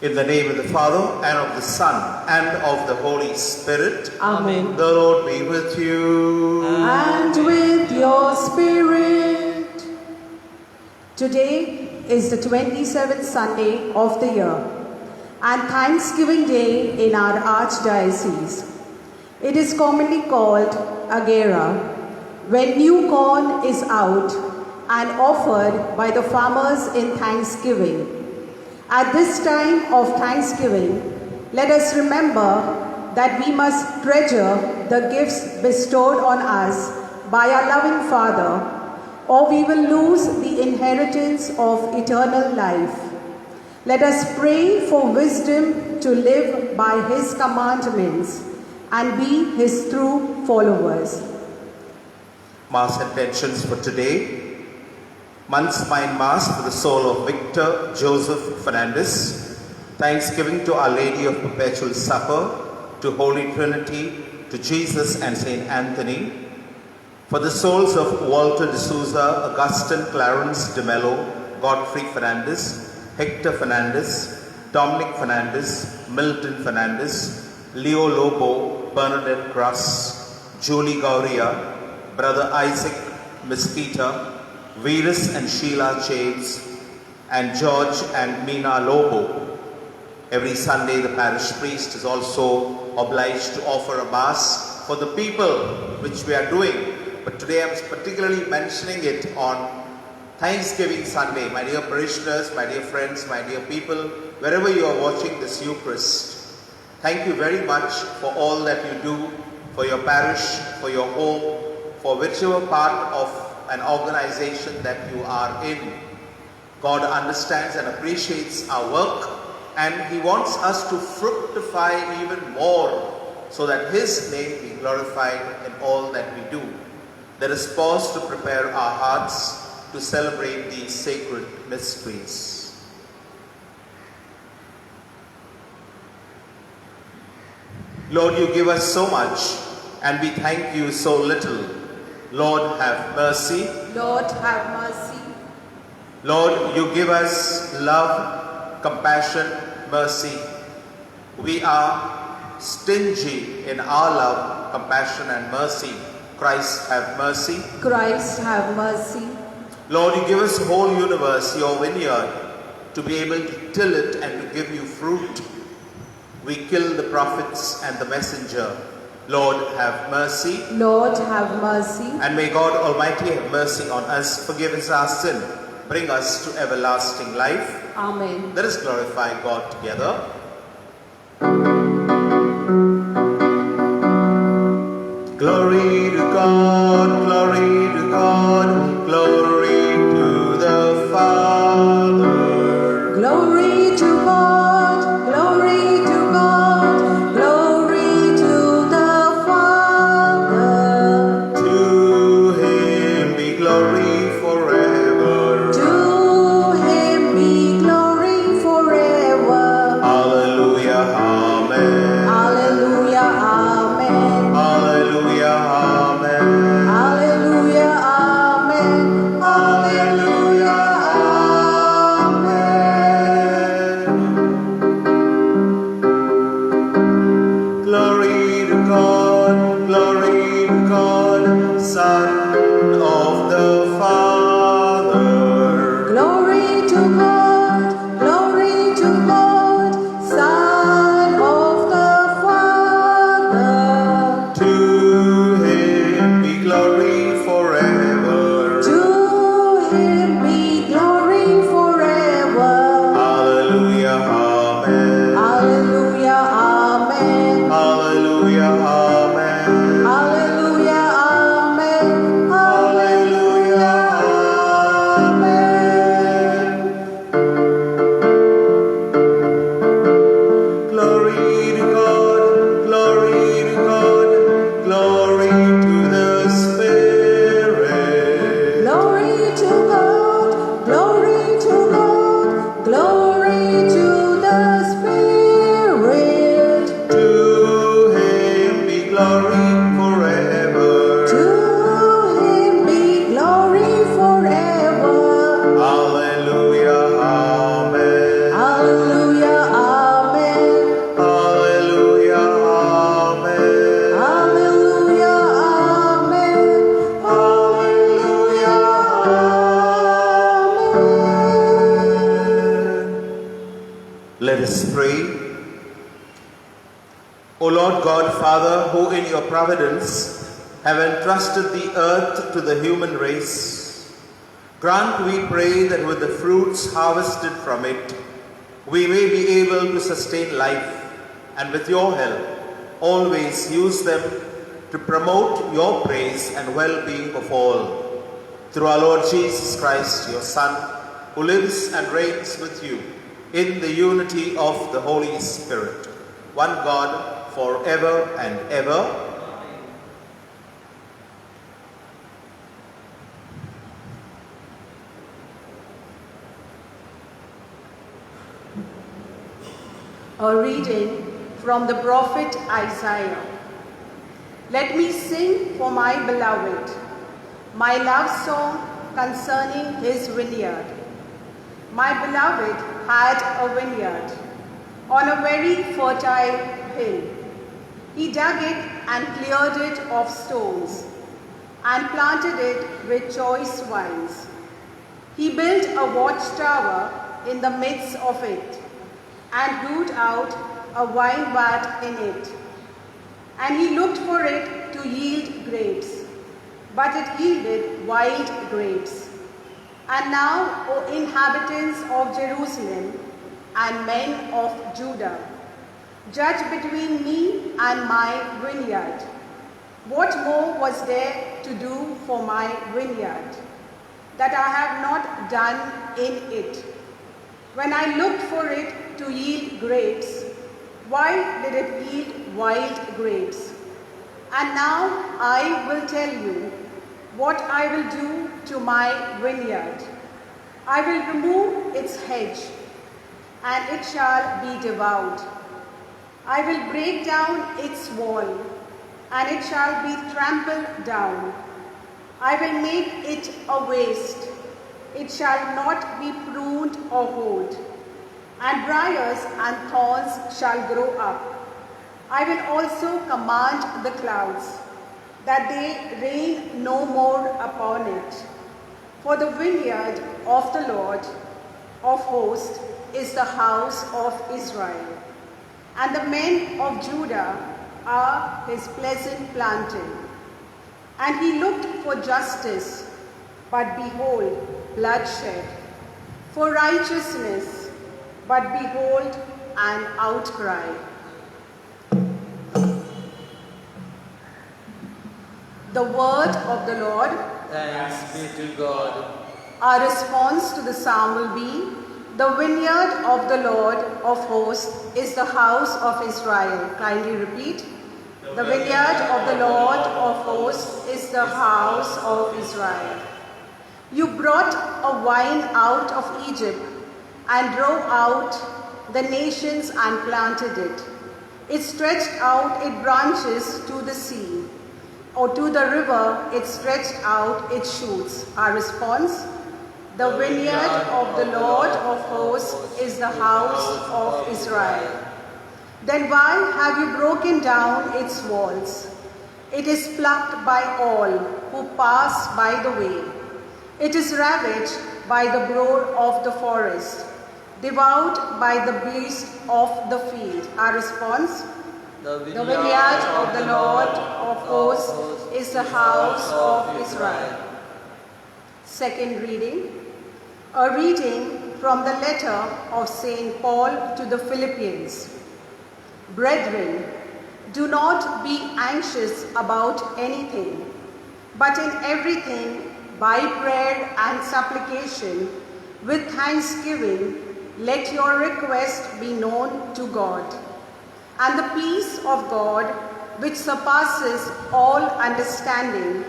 In the name of the Father, and of the Son, and of the Holy Spirit. Amen. The Lord be with you. And with your spirit. Today is the 27th Sunday of the year and Thanksgiving Day in our Archdiocese. It is commonly called Agera, when new corn is out and offered by the farmers in thanksgiving. At this time of thanksgiving, let us remember that we must treasure the gifts bestowed on us by our loving Father, or we will lose the inheritance of eternal life. Let us pray for wisdom to live by His commandments and be His true followers. Mass intentions for today. Month's Mind Mass for the soul of Victor Joseph Fernandez. Thanksgiving to Our Lady of Perpetual Supper, to Holy Trinity, to Jesus and Saint Anthony. For the souls of Walter de Souza, Augustine Clarence de Mello, Godfrey Fernandez, Hector Fernandez, Dominic Fernandez, Milton Fernandez, Leo Lobo, Bernadette Cross, Julie Gauria, Brother Isaac Mesquita, Virus and Sheila Chaves, and George and Mina Lobo. Every Sunday the parish priest is also obliged to offer a mass for the people, which we are doing. But today I am particularly mentioning it on Thanksgiving Sunday. My dear parishioners, my dear friends, my dear people, wherever you are watching this Eucharist, thank you very much for all that you do for your parish, for your home, for whichever part of an organization that you are in. God understands and appreciates our work, and He wants us to fructify even more so that His name be glorified in all that we do. Let us pause to prepare our hearts to celebrate these sacred mysteries. Lord, you give us so much, and we thank you so little. Lord, have mercy. Lord, have mercy. Lord, you give us love, compassion, mercy. We are stingy in our love, compassion, and mercy. Christ, have mercy. Christ, have mercy. Lord, you give us the whole universe, your vineyard, to be able to till it and to give you fruit. We kill the prophets and the messenger. Lord, have mercy. Lord, have mercy. And may God Almighty have mercy on us, forgive us our sin, bring us to everlasting life. Amen. Let us glorify God together. Glory to God, glory to God, glory to the Father. Glory to God, glory to God, glory to the Father. To Him be glory forever. To Him be glory forever. Hallelujah, amen. Alleluia, amen. Hallelujah, amen. Alleluia, amen. Alleluia, amen. Let us pray. O Lord God, Father, who in your providence have entrusted the earth to the human race, grant, we pray, that with the fruits harvested from it, we may be able to sustain life, and with your help, always use them to promote your praise and well-being of all. Through our Lord Jesus Christ, your Son, who lives and reigns with you in the unity of the Holy Spirit, one God, forever and ever. A reading from the prophet Isaiah. Let me sing for my beloved, my love song concerning his vineyard. My beloved had a vineyard on a very fertile hill. He dug it and cleared it of stones and planted it with choice vines. He built a watchtower in the midst of it and hewed out a vine vat in it. And he looked for it to yield grapes, but it yielded wild grapes. And now, O inhabitants of Jerusalem and men of Judah, judge between me and my vineyard. What more was there to do for my vineyard that I have not done in it? When I looked for it to yield grapes, why did it yield wild grapes? And now I will tell you what I will do to my vineyard. I will remove its hedge, and it shall be devoured. I will break down its wall, and it shall be trampled down. I will make it a waste. It shall not be pruned or hoed, and briars and thorns shall grow up. I will also command the clouds, that they rain no more upon it. For the vineyard of the Lord of hosts is the house of Israel, and the men of Judah are his pleasant planting. And he looked for justice, but behold, bloodshed, for righteousness, but behold, an outcry. The word of the Lord. Thanks be to God. Our response to the psalm will be, the vineyard of the Lord of hosts is the house of Israel. Kindly repeat. The vineyard of the Lord of hosts is the house of Israel. You brought a vine out of Egypt and drove out the nations and planted it. It stretched out its branches to the sea, or to the river it stretched out its shoots. Our response, the vineyard of the Lord of hosts is the house of Israel. Then why have you broken down its walls? It is plucked by all who pass by the way. It is ravaged by the boar of the forest, devoured by the beast of the field. Our response, the vineyard of the Lord of hosts is the house of Israel. Second reading, a reading from the letter of St. Paul to the Philippians. Brethren, do not be anxious about anything, but in everything, by prayer and supplication, with thanksgiving, let your request be known to God. And the peace of God, which surpasses all understanding,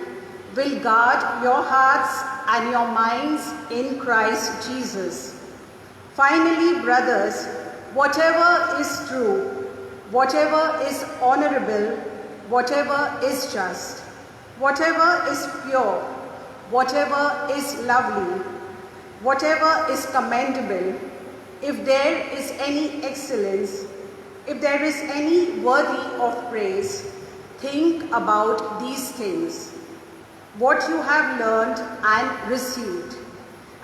will guard your hearts and your minds in Christ Jesus. Finally, brothers, whatever is true, whatever is honorable, whatever is just, whatever is pure, whatever is lovely, whatever is commendable, if there is any excellence, if there is any worthy of praise, think about these things. What you have learned and received,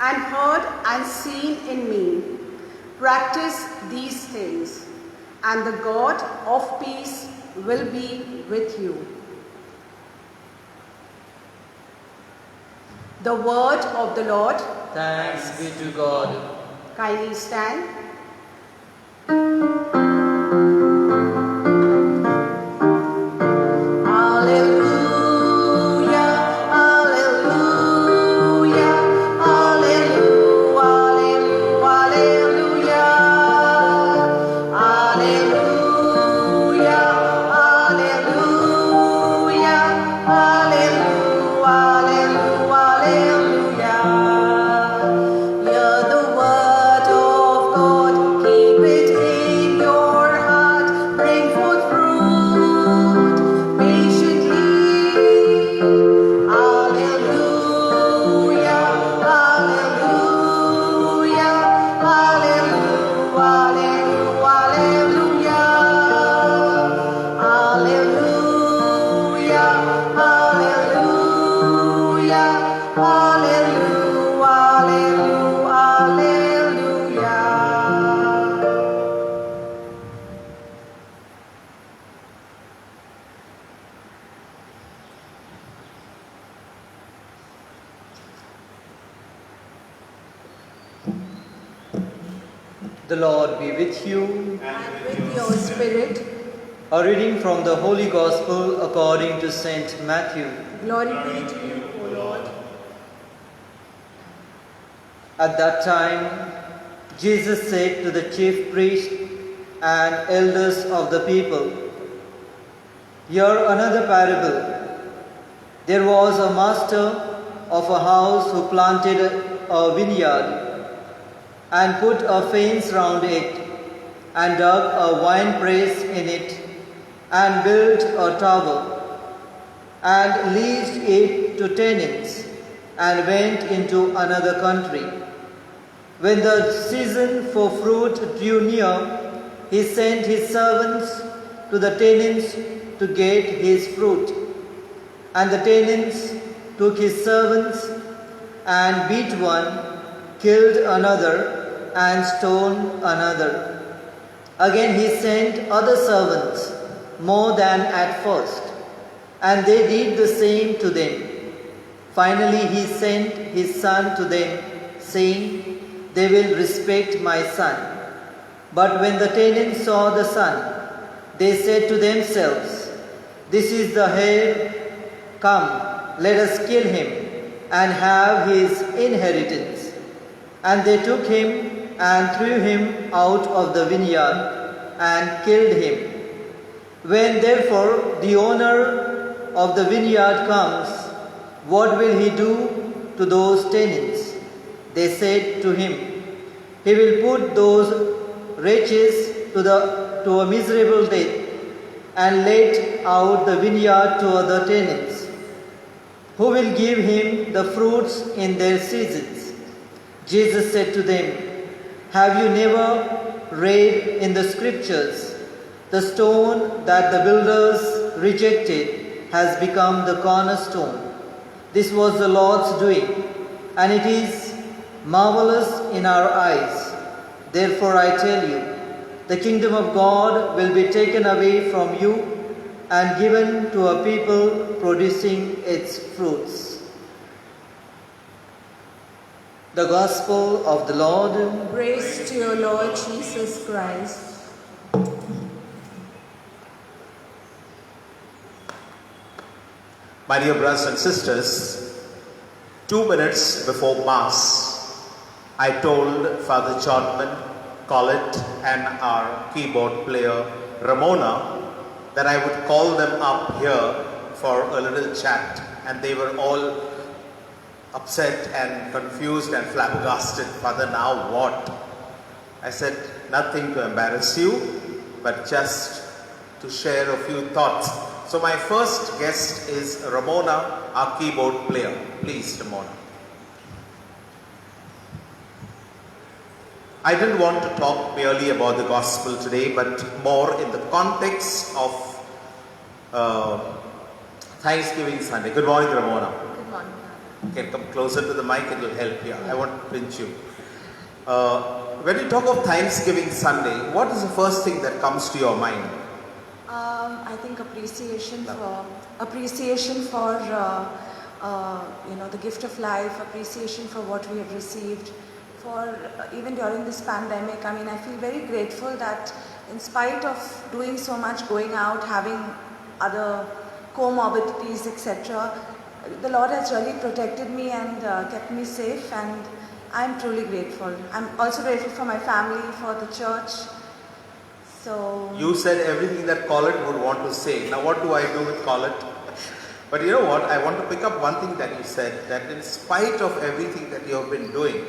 and heard and seen in me, Practice these things, and the God of peace will be with you. The word of the Lord. Thanks be to God. Kindly stand. The Lord be with you. And with your spirit. A reading from the Holy Gospel according to Saint Matthew. Glory be to you, O Lord. At that time, Jesus said to the chief priests and elders of the people, "Hear another parable. There was a master of a house who planted a vineyard and put a fence round it, and dug a winepress in it, and built a tower, and leased it to tenants, and went into another country. When the season for fruit drew near, he sent his servants to the tenants to get his fruit. And the tenants took his servants and beat one, killed another, and stoned another. Again he sent other servants, more than at first, and they did the same to them. Finally he sent his son to them, saying, 'They will respect my son.' But when the tenants saw the son, they said to themselves, 'This is the heir. Come, let us kill him and have his inheritance.' And they took him and threw him out of the vineyard and killed him. When therefore the owner of the vineyard comes, what will he do to those tenants?" They said to him, "He will put those wretches to a miserable death and let out the vineyard to other tenants, who will give him the fruits in their seasons." Jesus said to them, "Have you never read in the scriptures, 'The stone that the builders rejected has become the cornerstone'? This was the Lord's doing, and it is marvelous in our eyes. Therefore I tell you, the kingdom of God will be taken away from you and given to a people producing its fruits." The Gospel of the Lord. Praise to you, Lord Jesus Christ. My dear brothers and sisters, 2 minutes before Mass, I told Father Jodman, Colette, and our keyboard player Ramona that I would call them up here for a little chat, and they were all upset and confused and flabbergasted. "Father, now what?" I said, "Nothing to embarrass you, but just to share a few thoughts." So my first guest is Ramona, our keyboard player. Please, Ramona. I didn't want to talk merely about the gospel today, but more in the context of Thanksgiving Sunday. Good morning, Ramona. Good morning. You can come closer to the mic, it will help you. I won't pinch you. when you talk of Thanksgiving Sunday, what is the first thing that comes to your mind? I think appreciation for the gift of life, appreciation for what we have received, for even during this pandemic. I mean, I feel very grateful that in spite of doing so much, going out, having other comorbidities, etc., the Lord has really protected me and kept me safe, and I'm truly grateful. I'm also grateful for my family, for the church. So You said everything that Colette would want to say. Now what do I do with Colette? But you know what? I want to pick up one thing that you said, that in spite of everything that you have been doing,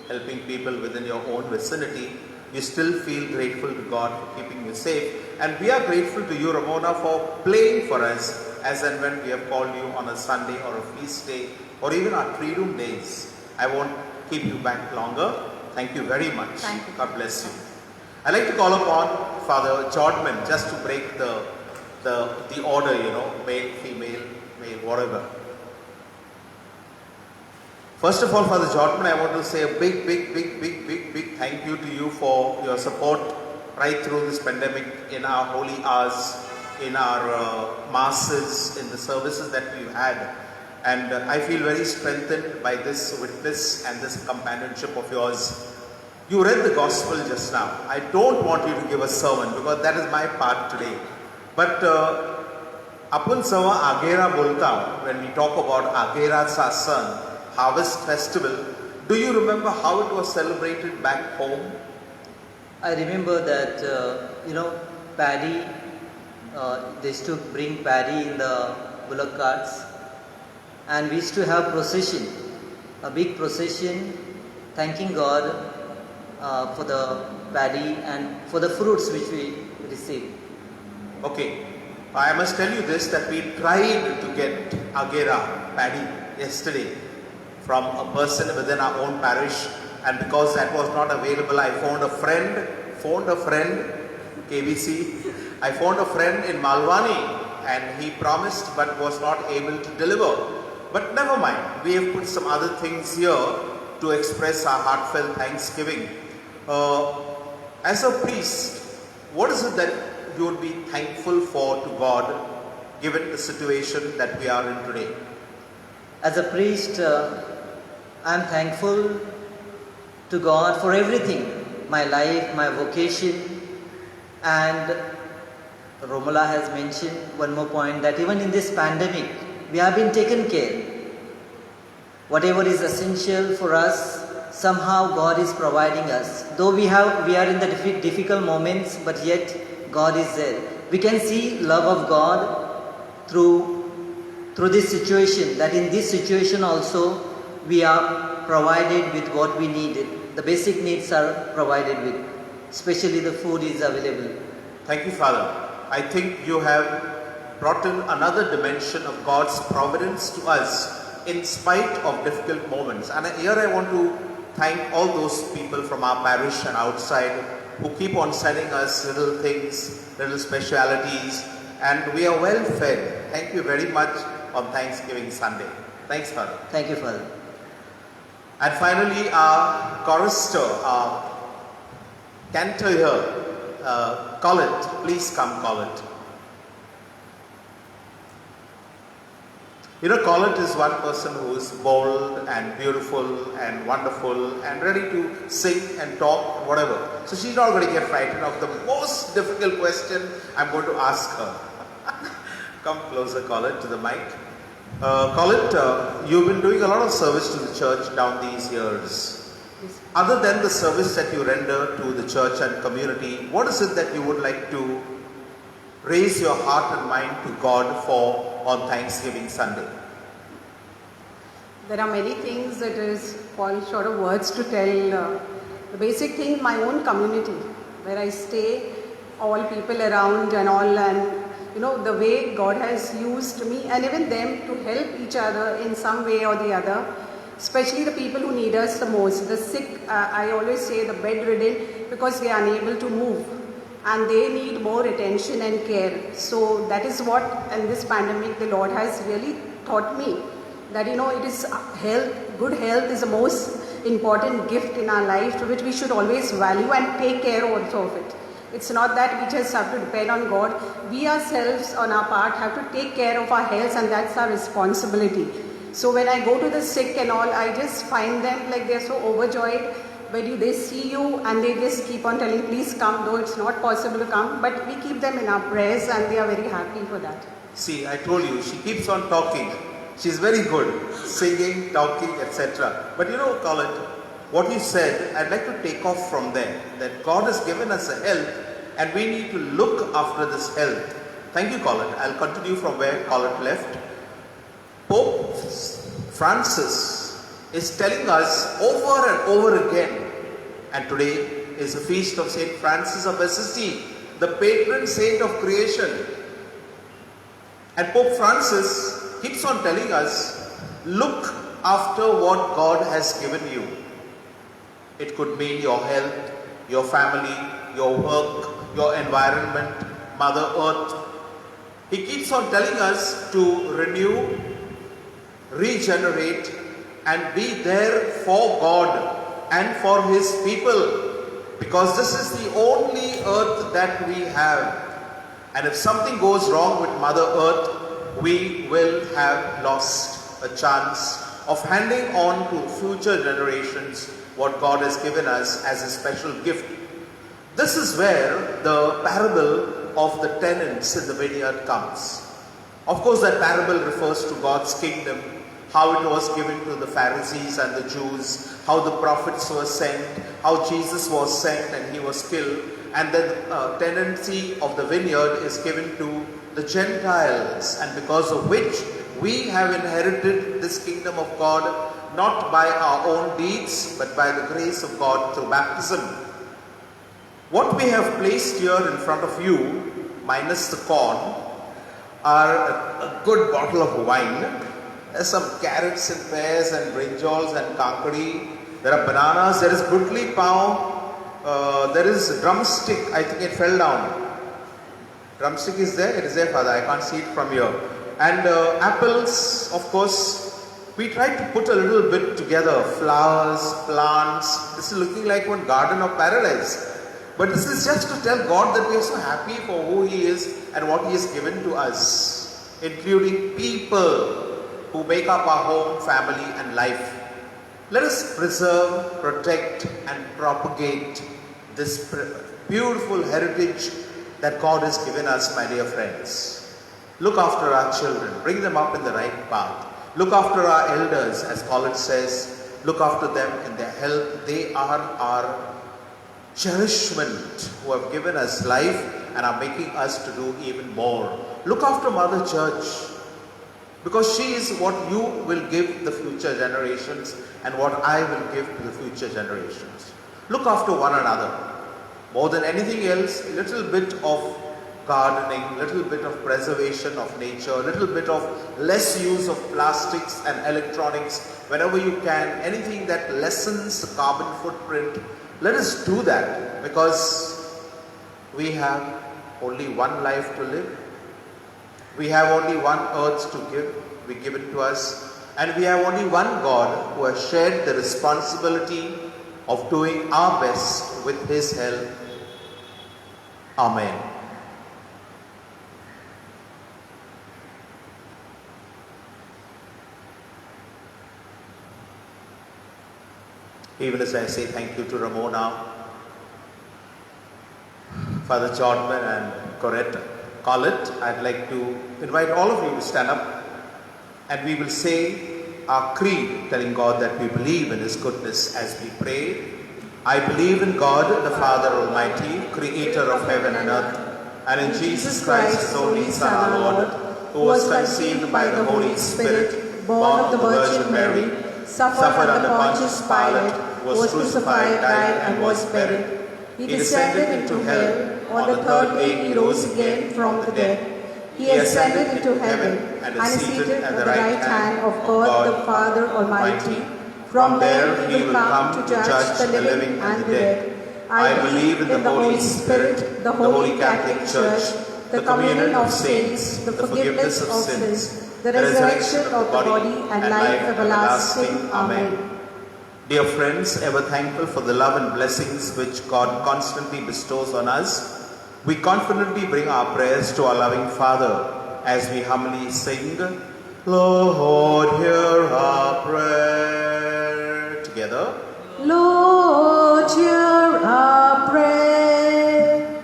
helping people within your own vicinity, you still feel grateful to God for keeping you safe. And we are grateful to you, Ramona, for playing for us as and when we have called you on a Sunday or a feast day or even our tree room days. I won't keep you back longer. Thank you very much. Thank you. God bless you. I'd like to call upon Father Jordman just to break the order, male, female, male, whatever. First of all, Father Jordman, I want to say a big thank you to you for your support right through this pandemic in our holy hours, in our masses, in the services that we've had. And I feel very strengthened by this witness and this companionship of yours. You read the gospel just now. I don't want you to give a sermon because that is my part today. But अपन सवा Agera बोलता हूँ, when we talk about Agera Sasan, Harvest Festival, do you remember how it was celebrated back home? I remember that, paddy, they used to bring paddy in the bullock carts, and we used to have procession, a big procession, thanking God for the paddy and for the fruits which we received. Okay, I must tell you this, that we tried to get Agera paddy yesterday from a person within our own parish, and because that was not available, I phoned a friend, KBC, I phoned a friend in Malwani, and he promised but was not able to deliver. But never mind, we have put some other things here to express our heartfelt thanksgiving. As a priest, what is it that you would be thankful for to God, given the situation that we are in today? As a priest, I am thankful to God for everything, my life, my vocation, and Romola has mentioned one more point, that even in this pandemic, we have been taken care. Whatever is essential for us, somehow God is providing us. Though we are in the difficult moments, but yet God is there. We can see love of God through this situation, that in this situation also we are provided with what we needed. The basic needs are provided with, especially the food is available. Thank you, Father. I think you have brought in another dimension of God's providence to us in spite of difficult moments. And here I want to thank all those people from our parish and outside who keep on sending us little things, little specialities, and we are well fed. Thank you very much on Thanksgiving Sunday. Thanks, Father. Thank you, Father. And finally, our chorister, our cantor here, Colette. Please come, Colette. Colette is one person who is bold and beautiful and wonderful and ready to sing and talk, whatever. So she's not going to get frightened of the most difficult question I'm going to ask her. Come closer, Colette, to the mic. Colette, you've been doing a lot of service to the church down these years. Other than the service that you render to the church and community, what is it that you would like to raise your heart and mind to God for on Thanksgiving Sunday? There are many things that is fall short of words to tell. The basic thing, my own community, where I stay, all people around and all, and the way God has used me and even them to help each other in some way or the other, especially the people who need us the most, the sick, I always say the bedridden, because we are unable to move and they need more attention and care. So that is what in this pandemic the Lord has really taught me, that it is health, good health is the most important gift in our life which we should always value and take care also of it. It's not that we just have to depend on God. We ourselves on our part have to take care of our health, and that's our responsibility. So when I go to the sick and all, I just find them like they're so overjoyed when they see you and they just keep on telling, please come, though it's not possible to come, but we keep them in our prayers and they are very happy for that. See, I told you, she keeps on talking. She's very good, singing, talking, etc. But you know, Colin, what you said, I'd like to take off from there, that God has given us a health and we need to look after this health. Thank you, Colin. I'll continue from where Colin left. Pope Francis is telling us over and over again, and today is the feast of Saint Francis of Assisi, the patron saint of creation. And Pope Francis keeps on telling us, look after what God has given you. It could mean your health, your family, your work, your environment, Mother Earth. He keeps on telling us to renew, regenerate, and be there for God and for His people, because this is the only earth that we have. And if something goes wrong with Mother Earth, we will have lost a chance of handing on to future generations what God has given us as a special gift. This is where the parable of the tenants in the vineyard comes. Of course, that parable refers to God's kingdom, how it was given to the Pharisees and the Jews, how the prophets were sent, how Jesus was sent and He was killed, and then the tenancy of the vineyard is given to the Gentiles, and because of which we have inherited this kingdom of God, not by our own deeds, but by the grace of God through baptism. What we have placed here in front of you, minus the corn, are a good bottle of wine. There's some carrots and pears and brinjals and kankadi. There are bananas. There is butli pav. There is drumstick. I think it fell down. Drumstick is there? It is there, Father. I can't see it from here. And apples, of course. We tried to put a little bit together. Flowers, plants. This is looking like one garden of paradise. But this is just to tell God that we are so happy for who He is and what He has given to us, including people who make up our home, family and life. Let us preserve, protect and propagate this beautiful heritage that God has given us, my dear friends. Look after our children, bring them up in the right path. Look after our elders, as Colin says, look after them in their health. They are our cherishment, who have given us life and are making us to do even more. Look after Mother Church, because she is what you will give the future generations and what I will give to the future generations. Look after one another. More than anything else, a little bit of gardening, a little bit of preservation of nature, a little bit of less use of plastics and electronics whenever you can, anything that lessens the carbon footprint. Let us do that, because we have only one life to live. We have only one earth to be given to us, and we have only one God who has shared the responsibility of doing our best with His help. Amen. Even as I say thank you to Ramona, Father Jodman and Colette, I'd like to invite all of you to stand up and we will say our creed, telling God that we believe in His goodness as we pray. I believe in God, the Father Almighty, creator of heaven and earth, and in Jesus Christ, His only Son, our Lord, who was conceived by the Holy Spirit, born of the Virgin Mary, suffered under Pontius Pilate, was crucified, died, and was buried. He descended into hell. On the third day He rose again from the dead. He ascended into heaven and is seated at the right hand of God the Father Almighty. From there He will come to judge the living and the dead. I believe in the Holy Spirit, the Holy Catholic Church, the communion of saints, the forgiveness of sins, the resurrection of the body, and life everlasting. Amen. Dear friends, ever thankful for the love and blessings which God constantly bestows on us, we confidently bring our prayers to our loving Father as we humbly sing, Lord, hear our prayer. Together. Lord, hear our prayer.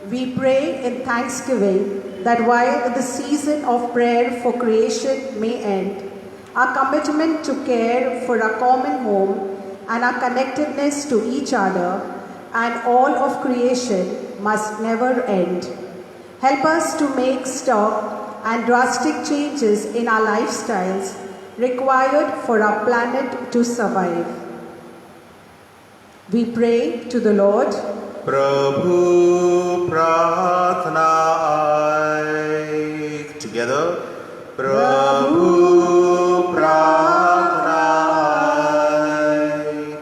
We pray in thanksgiving that while the season of prayer for creation may end, our commitment to care for our common home and our connectedness to each other and all of creation must never end. Help us to make stock and drastic changes in our lifestyles required for our planet to survive. We pray to the Lord. Prabhu Prarthana Aik. Together. Prabhu Prarthana Aik.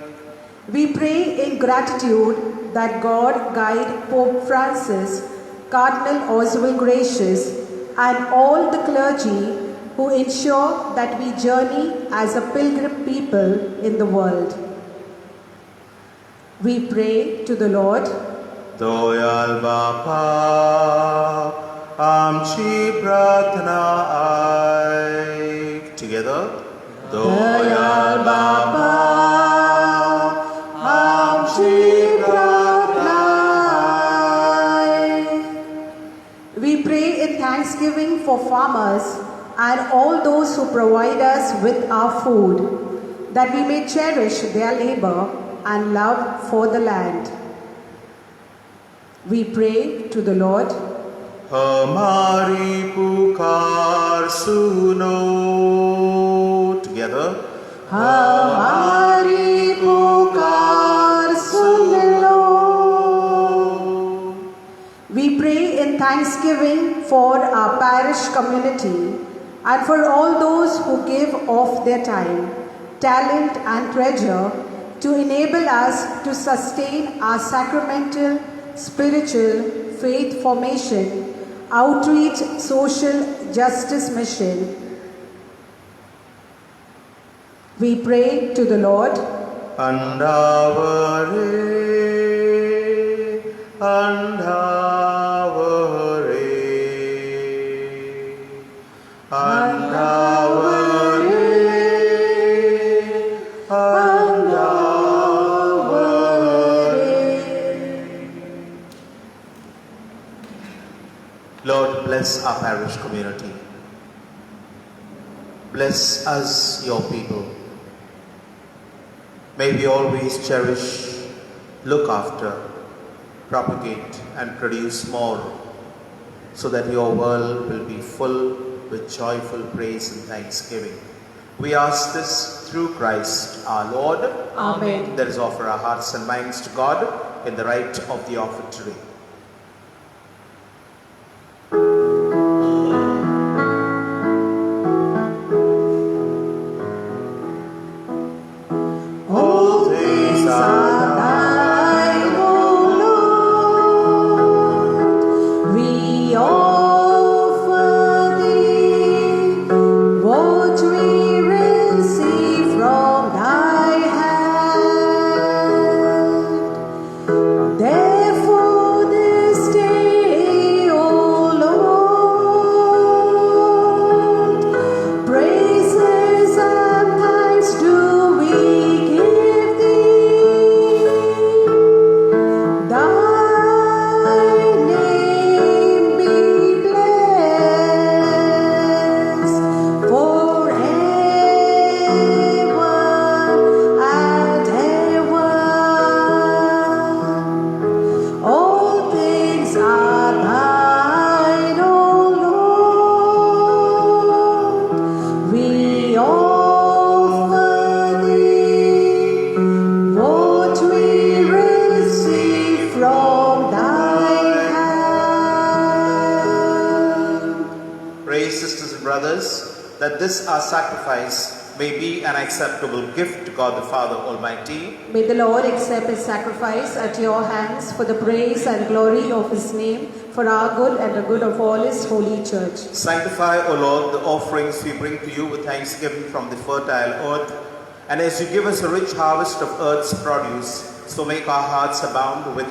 We pray in gratitude that God guide Pope Francis, Cardinal Oswald Gracious, and all the clergy who ensure that we journey as a pilgrim people in the world. We pray to the Lord. Doyal Bapa Amchi Prarthana Aik. Together. Doyal Baba, Amchi Prarthana. We pray in thanksgiving for farmers and all those who provide us with our food, that we may cherish their labor and love for the land. We pray to the Lord. Hamari Pukar Suno. Together. Hamari pukar sun lo. We pray in thanksgiving for our parish community and for all those who give of their time, talent and treasure to enable us to sustain our sacramental, spiritual, faith formation, outreach, social justice mission. We pray to the Lord. Andavare, Andavare, Andavare, Andavare. Lord, bless our parish community. Bless us, your people. May we always cherish, look after, propagate and produce more, so that your world will be full with joyful praise and thanksgiving. We ask this through Christ our Lord. Amen. Let us offer our hearts and minds to God in the rite of the offertory. All things are thine, O Lord. We offer thee what we receive from thy hand. Therefore this day, O Lord, praises and thanks do we give thee. Thy name be blessed forever and ever. All things are thine, O Lord. We offer thee what we receive from thy hand. Pray, sisters and brothers, that this our sacrifice may be an acceptable gift to God the Father Almighty. May the Lord accept his sacrifice at your hands for the praise and glory of his name, for our good and the good of all his holy church. Sanctify, O Lord, the offerings we bring to you with thanksgiving from the fertile earth, And as you give us a rich harvest of earth's produce, so make our hearts abound with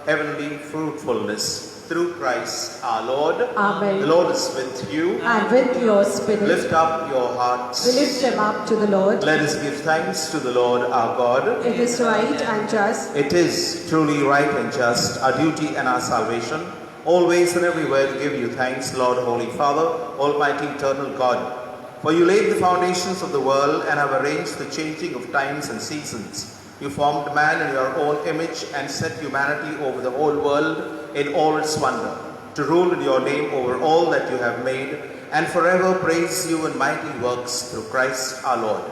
heavenly fruitfulness. Through Christ our Lord. Amen. The Lord is with you. And with your spirit, Lift up your hearts. we lift them up to the Lord. Let us give thanks to the Lord our God. It is right and just, It is truly right and just, our duty and our salvation, always and everywhere to give you thanks, Lord, Holy Father, Almighty, eternal God. For you laid the foundations of the world and have arranged the changing of times and seasons. You formed man in your own image and set humanity over the whole world in all its wonder, to rule in your name over all that you have made, and forever praise you in mighty works through Christ our Lord.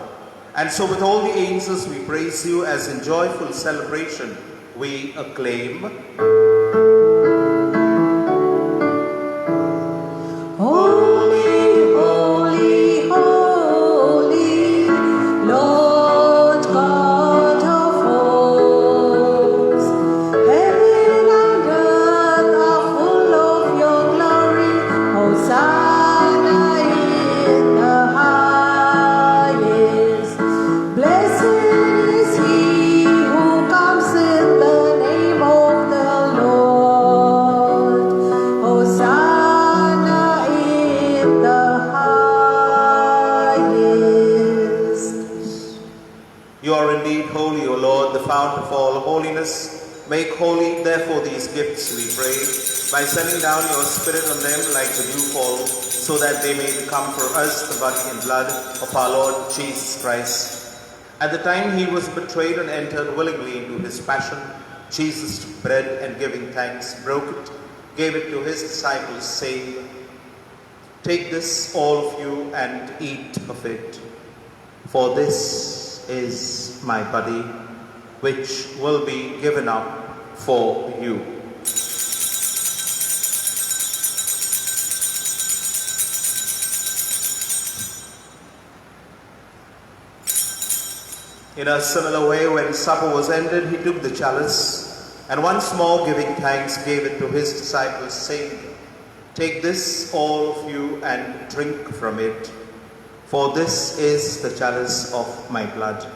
And so with all the angels we praise you as in joyful celebration we acclaim. Holy, holy, holy, Lord God of hosts. Heaven and earth are full of your glory. Hosanna in the highest. Blessed is he who comes in the name of the Lord. Hosanna in the highest. You are indeed holy, O Lord, the fount of all holiness. Make holy, therefore, these gifts, we pray, by sending down your Spirit on them like the dewfall, so that they may become for us the body and blood of our Lord Jesus Christ. At the time he was betrayed and entered willingly into his passion, Jesus took bread and giving thanks, broke it, gave it to his disciples, saying, "Take this, all of you, and eat of it. For this is my body, which will be given up for you." In a similar way, when supper was ended, he took the chalice, and once more giving thanks, gave it to his disciples, saying, "Take this, all of you, and drink from it. For this is the chalice of my blood,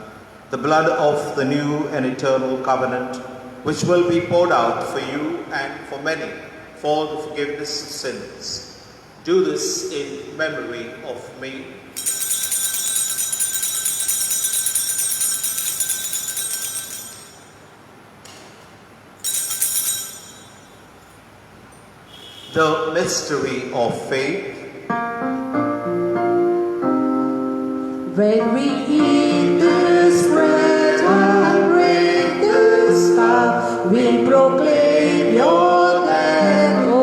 the blood of the new and eternal covenant, which will be poured out for you and for many for the forgiveness of sins. Do this in memory of me." The mystery of faith. When we eat this bread and drink this cup, we proclaim your death, O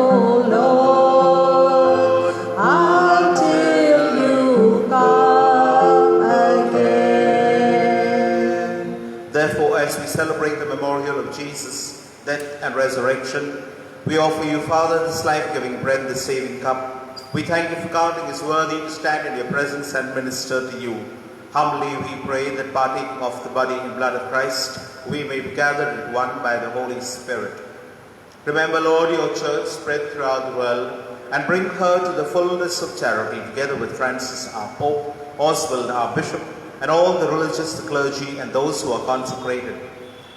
Lord, until you come again. Therefore, as we celebrate the memorial of Jesus' death and resurrection, we offer you, Father, this life-giving bread, this saving cup. We thank you for counting us worthy to stand in your presence and minister to you. Humbly we pray that partaking of the body and blood of Christ, we may be gathered at one by the Holy Spirit. Remember, Lord, your church spread throughout the world, and bring her to the fullness of charity, together with Francis, our Pope, Oswald, our Bishop, and all the religious, the clergy, and those who are consecrated.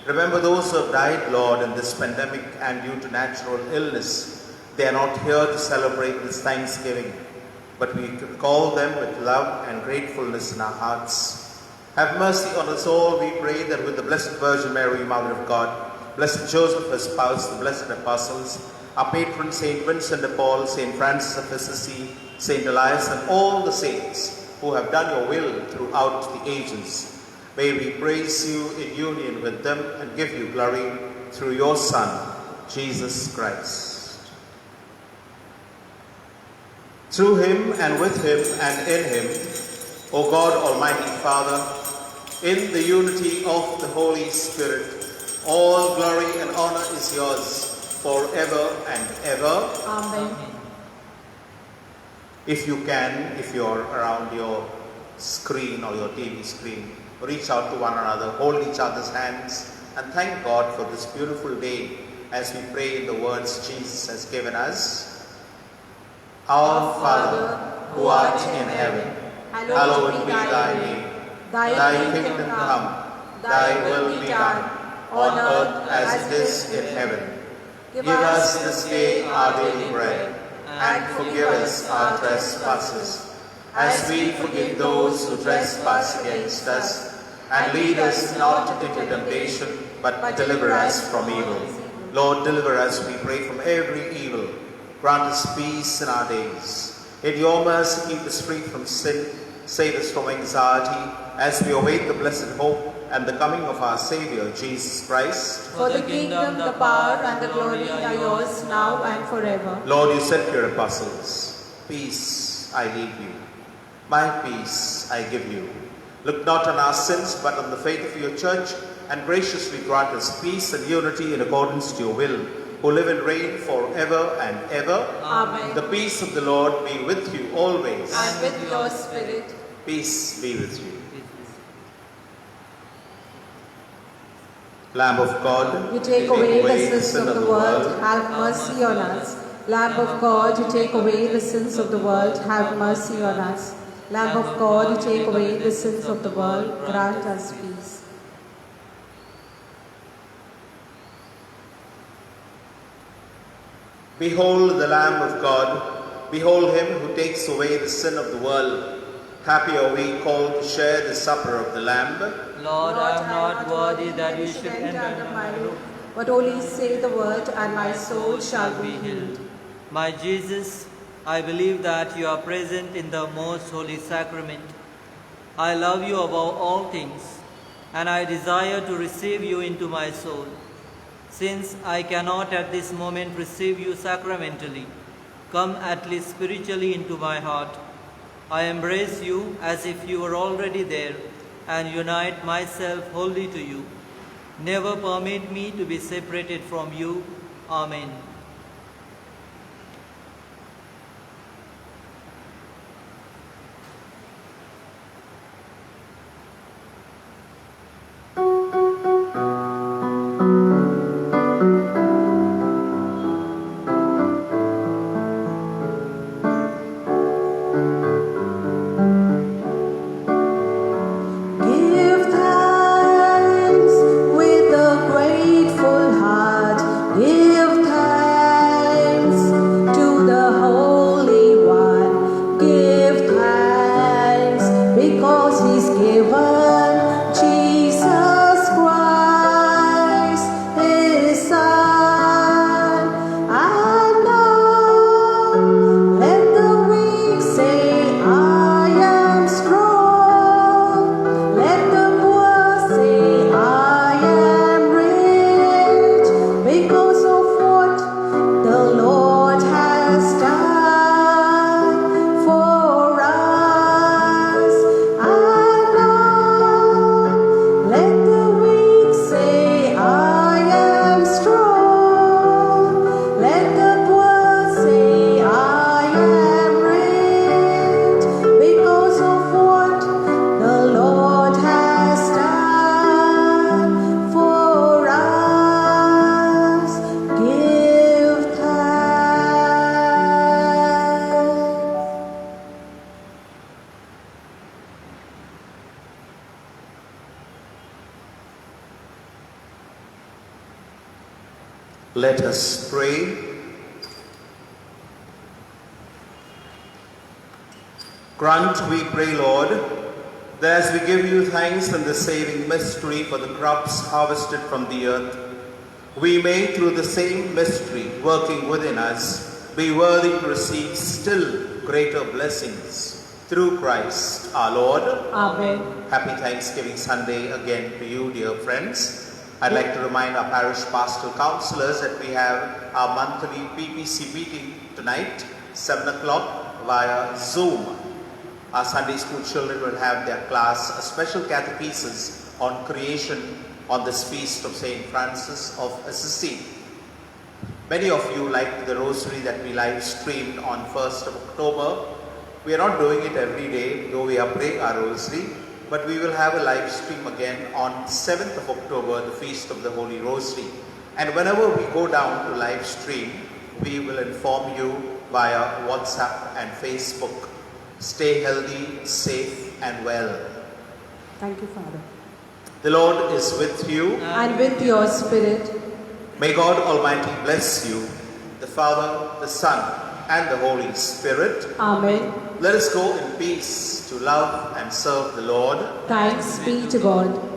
Remember those who have died, Lord, in this pandemic and due to natural illness. They are not here to celebrate this Thanksgiving, but we recall them with love and gratefulness in our hearts. Have mercy on us all, we pray, that with the Blessed Virgin Mary, Mother of God, Blessed Joseph, her spouse, the blessed apostles, our patron Saint Vincent de Paul, Saint Francis of Assisi, Saint Elias, and all the saints who have done your will throughout the ages, may we praise you in union with them and give you glory through your Son, Jesus Christ. Through him and with him and in him, O God, Almighty Father, in the unity of the Holy Spirit, all glory and honor is yours forever and ever. Amen. If you can, if you're around your screen or your TV screen, reach out to one another, hold each other's hands, and thank God for this beautiful day as we pray in the words Jesus has given us. Our Father, who art in heaven, hallowed be thy name. Thy kingdom come, thy will be done, on earth as it is in heaven. Give us this day our daily bread, and forgive us our trespasses, as we forgive those who trespass against us. And lead us not into temptation, but deliver us from evil. Lord, deliver us, we pray, from every evil. Grant us peace in our days. In your mercy, keep us free from sin. Save us from anxiety, as we await the blessed hope and the coming of our Saviour, Jesus Christ. For the kingdom, the power, and the glory are yours, now and forever. Lord, you said to your apostles, peace I leave you, my peace I give you. Look not on our sins, but on the faith of your church, and graciously grant us peace and unity in accordance to your will, who live and reign forever and ever. Amen. The peace of the Lord be with you always. And with your spirit. Peace be with you. Lamb of God, You take away the sins of the world, have mercy on us. Lamb of God, you take away the sins of the world, have mercy on us. Lamb of God, you take away the sins of the world, grant us peace. Behold the Lamb of God, behold him who takes away the sin of the world. Happy are we called to share the supper of the Lamb. Lord, I am not worthy that you should enter under my roof, but only say the word, and my soul shall be healed. My Jesus, I believe that you are present in the most holy sacrament. I love you above all things, and I desire to receive you into my soul. Since I cannot at this moment receive you sacramentally, come at least spiritually into my heart. I embrace you as if you were already there, and unite myself wholly to you. Never permit me to be separated from you. Amen. Give thanks with a grateful heart. Give thanks to the Holy One. Give thanks because He's given Jesus Christ, His Son. And now let the weak say, I am strong. Let the poor say, I am rich, because of what the Lord has done for us. And now let the weak say, I am strong. Let the poor say, I am rich, because of what the Lord has done for us. Give thanks. Let us pray. Grant, we pray, Lord, that as we give you thanks in the saving mystery for the crops harvested from the earth, we may, through the same mystery working within us, be worthy to receive still greater blessings through Christ our Lord. Amen. Happy Thanksgiving Sunday again to you, dear friends. I'd like to remind our parish pastoral councillors that we have our monthly PPC meeting tonight, 7 o'clock via Zoom. Our Sunday school children will have their class, a special catechesis on creation on this feast of St. Francis of Assisi. Many of you liked the rosary that we live streamed on 1st of October. We are not doing it every day, though we are praying our rosary, but we will have a live stream again on 7th of October, the Feast of the Holy Rosary. And whenever we go down to live stream, we will inform you via WhatsApp and Facebook. Stay healthy, safe and well. Thank you, Father. The Lord is with you. And with your spirit. May God Almighty bless you, the Father, the Son, and the Holy Spirit. Amen. Let us go in peace to love and serve the Lord. Thanks be to God.